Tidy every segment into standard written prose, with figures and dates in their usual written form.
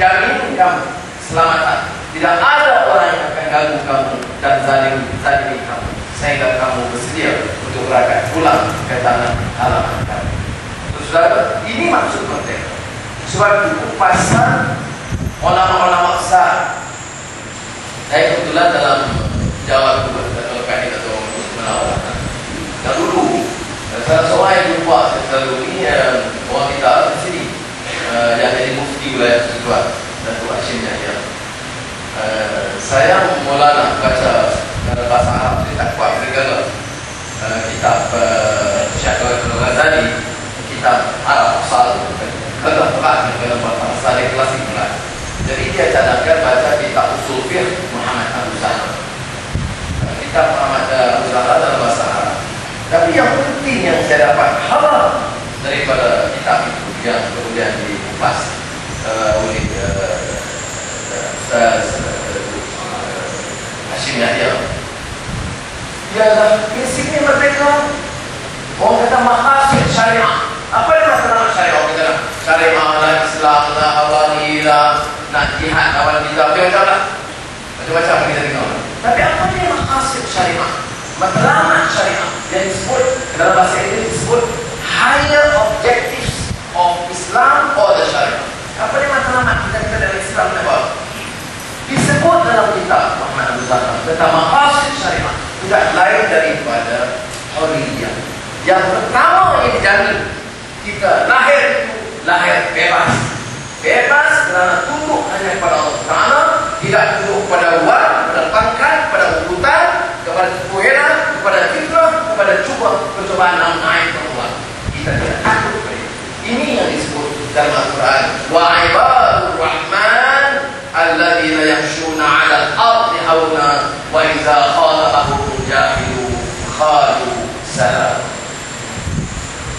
jamin kamu keselamatan. Tidak ada orang yang akan ganggu kamu dan zalimi kamu sehingga kamu bersedia untuk berangkat pulang ke tanah halaman kamu. Saudara, ini maksud merdeka. Sebab itu pasal ulama-ulama besar. Saya kebetulan dalam Jawa atau kandidat atau menawar. Dan dulu salah seorang yang jumpa selalu ini orang kita di sini yang jadi mufti wilayah Tuan Datuk Hashim Yahya. Saya mula baca bahasa Arab, saya tak kuat segala kitab Syekh Al-Ghazali, kitab Arab asal kalau berat dalam bahasa klasik pula. Jadi dia cadangkan baca kitab Usul Fiqh Muhammad Abu Zahra, kitab Muhammad Abu Zahra dalam bahasa Arab. Tapi yang penting yang saya dapat halal daripada kitab itu yang kemudian dikupas oleh Ustaz Hashim Yahya, ialah prinsipnya merdeka. Orang kata maqasid syariah. Apa yang maksudnya syariah? Kita nak syariah lah, Islam lah, awali lah, nak jihad lawan kita, macam-macam kita dengar. Tapi apa dia maqasid syariah? Matlamat syariah yang disebut dalam bahasa Inggeris disebut higher objectives of Islam or the syariah. Apa dia matlamat kita dalam Islam ni apa? Disebut dalam kitab Muhammad Abu Zahra tentang maqasid syariah tidak lain daripada hurriyah. Yang pertama yang dijamin kita lahir itu lahir bebas. Bebas kerana tunduk hanya kepada Allah Ta'ala, tidak tunduk kepada wang, kepada pangkat, kepada urutan, kepada kepuheran, kepada fitrah, kepada percobaan naik keluar. Kita tidak takut kepada itu. Ini yang disebut dalam Al-Quran. Wa ibadur rahman alladzina yamshuna 'alal ardi hauna wa idza khatabahum jahilu qalu salam.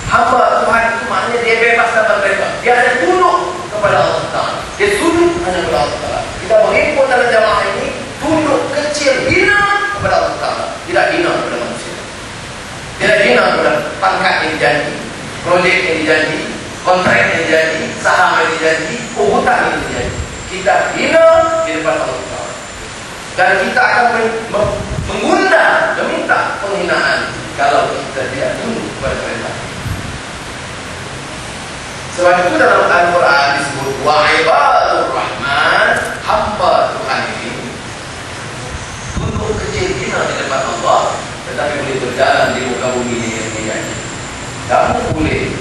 Hamba Tuhan itu maknanya dia bebas dalam mereka. Dia ada tunduk kepada Allah Ta'ala. Dia tunduk hanya kepada Allah Ta'ala. Kita berhimpun dalam jamaah ini tunduk kecil hina kepada Allah Ta'ala. Tidak hina kepada manusia. Tidak hina kepada pangkat yang dijanji, projek yang dijanji, kontrak yang dijanji, saham yang dijanji, urutan yang dijanji. Kita hina di depan Allah Ta'ala. Dan kita akan mengundang, meminta penghinaan kalau kita tidak tunduk kepada perintah. Sebab itu dalam Al-Quran disebut wa ibadur rahman, hamba Tuhan ini tunduk kecil hina di depan Allah, tetapi boleh berjalan di muka bumi ini. Kamu boleh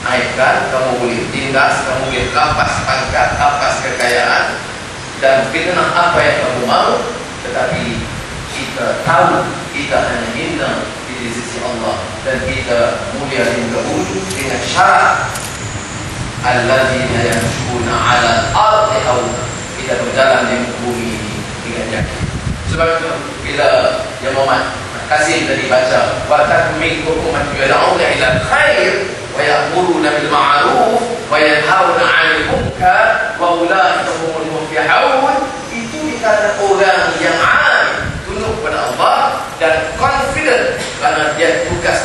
naikkan, kamu boleh tindas, kamu boleh rampas pangkat, rampas kekayaan dan fitnah apa yang kamu mahu, tetapi kita tahu kita hanya hina di sisi Allah dan kita mulia di muka bumi dengan syarat alladzina yamshuna 'alal ardi hauna, kita berjalan di muka bumi ini dengan yakin. Sebab itu bila yang Muhammad Qasim tadi baca wa takmikum man yad'una ila khair wa ya'muruna bil ma'ruf wa yanhauna 'anil munkar wa ulaika humul muflihun, itu dikatakan orang yang tunduk kepada Allah dan confident kerana dia tugas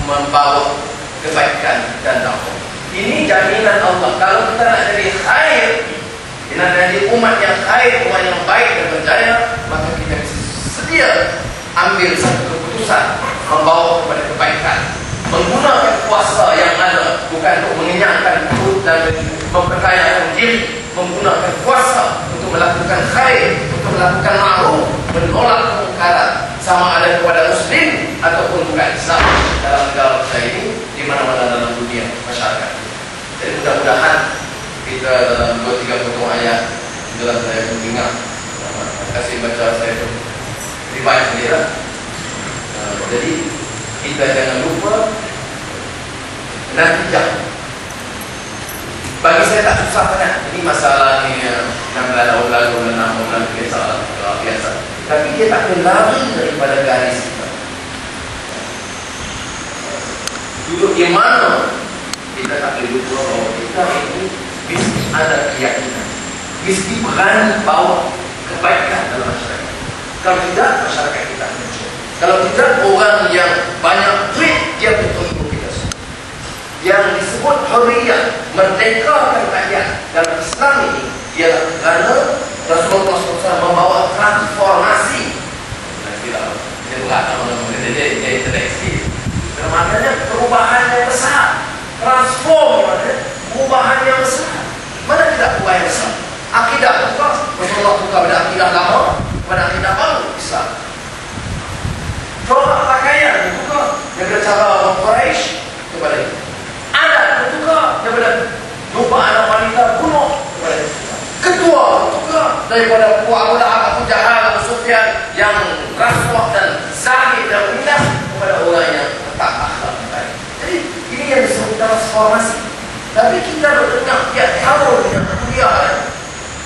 membawa kebaikan dan dakwah. Ini jaminan Allah. Kalau kita nak jadi khair, kita nak jadi umat yang khair, umat yang baik dan berjaya, maka kita mesti sedia ambil satu keputusan membawa kepada kebaikan, menggunakan kuasa yang ada bukan untuk mengenyangkan perut dan memperkayakan diri, menggunakan kuasa untuk melakukan khair, untuk melakukan ma'ruf, menolak kemungkaran, sama ada kepada muslim ataupun bukan Islam dalam negara kita ini, di mana-mana dalam dunia masyarakat. Jadi mudah-mudahan kita dalam 2-3 potong ayat dalam saya mendengar, terima kasih baca saya itu riwayat sendiri lah. Jadi kita jangan lupa natijah. Bagi saya tak susah sangat. Ini masalah ni 16 tahun lalu, 6 tahun lalu biasa. Tapi dia tak boleh lari daripada garis kita. Duduk di mana kita tak boleh lupa bahawa kita ini mesti ada keyakinan, mesti berani bawa kebaikan dalam masyarakat. Kalau tidak, masyarakat kita hancur. Kalau tidak, orang yang banyak duit dia betul-betul kita semua. Yang disebut hurriyah, merdekakan rakyat dalam perubahan yang besar. Transform, perubahan yang besar. Mana tidak perubahan yang besar? Akidah tukar. Rasulullah tukar pada akidah lama, pada akidah baru Islam. Corak pakaian tukar daripada cara orang Quraisy kepada itu. Adat tukar daripada jumpa anak wanita bunuh kepada itu. Ketua tukar daripada Abu Lahab, Abu Jahal, Abu Sufyan yang rasuah dan zahid dan indah kepada orang yang tetap akhlak baik. Jadi ini yang disebut transformasi. Tapi kita dengar tiap tahun yang kuliah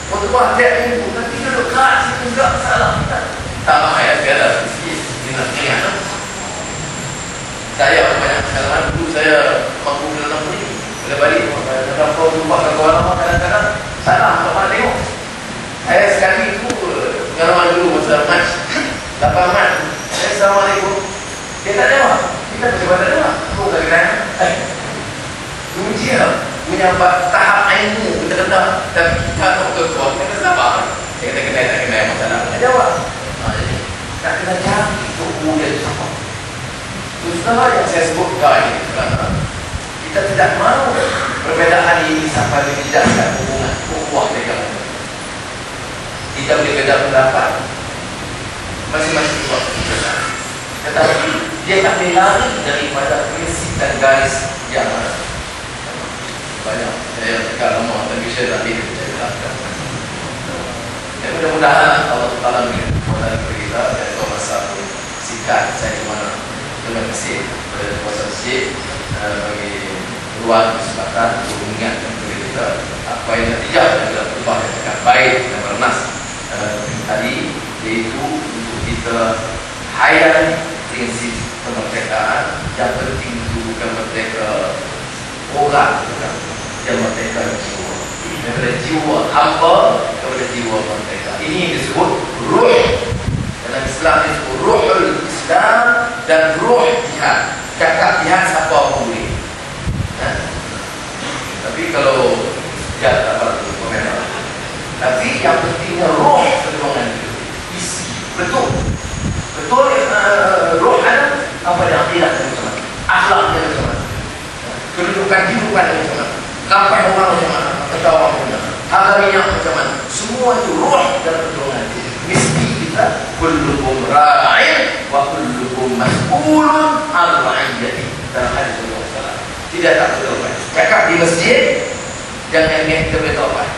khutbah tiap minggu, tapi kita duduk kat situ juga salah kita. Tak ayat tiada sikit nak ingat. Saya banyak kesalahan dulu saya mampu dalam ni. Bila balik dalam kau jumpa kawan lama kadang-kadang salah tak pernah tengok. Saya sekali itu pengalaman dulu masa match 8 Mac. Assalamualaikum. Dia tak jawab. Kita cuba tak jawab. Aku tak kena. Ujian punya tahap ilmu kita kena, tapi kita tak betul. Kita sabar. Kita kena masalah. Tak jawab. Jadi tak kena cari untuk dia siapa. Justru yang saya sebutkan ini sekarang. Kita tidak mahu perbezaan ini sampai menjadikan hubungan ukhuwah dengan kita boleh beda pendapat masing-masing buat keputusan, tetapi dia tak boleh lari daripada prinsip dan garis yang mana. Banyak saya cakap lama tapi saya tak boleh bercakap. Mudah-mudahan Allah Taala memberi kita dan masa sikat saya di mana. Terima kasih kepada kuasa masjid bagi ruang kesempatan untuk mengingatkan kepada kita apa yang natijah adalah berubah yang sangat baik dan bernas tadi, iaitu untuk kita hayat prinsip kemerdekaan. Yang penting itu bukan merdeka orang, bukan, yang merdeka jiwa, daripada jiwa hamba kepada jiwa merdeka. Ini yang disebut ruh. Dalam Islam disebut ruhul Islam dan ruh jihad. Cakap jihad siapa pun boleh. Tapi kalau jihad tak apa tu komentar. Tapi yang pentingnya roh perjuangan itu isi betul roh ada apa yang akidah macam mana, akhlaknya macam mana, kedudukan kehidupan macam mana, kapan orang macam mana, ketawa macam mana, harga minyak macam mana, semua itu roh dalam perjuangan itu. Mesti kita kullukum ra'in wa kullukum mas'ulun 'an ra'iyyati. Dalam hadis Rasulullah tidak tak betul. Cakap di masjid jangan ingat kita boleh taubat.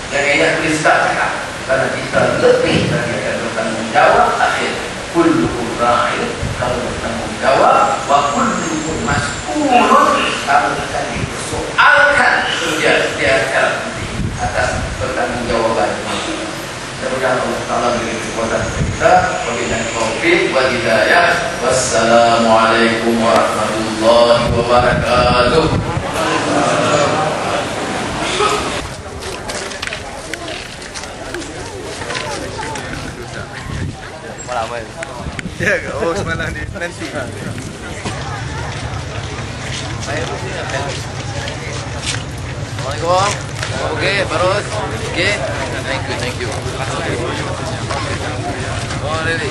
Jangan ingat boleh start cakap, kerana kita lebih lagi akan bertanggung jawab akhir. Kullukum ra'in, kamu bertanggung jawab, wa kullukum mas'ulun, kamu akan dipersoalkan di akhirat nanti atas pertanggungjawaban. Mudah-mudahan Allah Taala beri kekuatan kepada kita. Wabillahi taufiq wal hidayah. Wassalamualaikum warahmatullahi wabarakatuh. Ya, oh semalam ni nanti. Assalamualaikum. Okey, Barus. Okey. Thank you. Oh, really.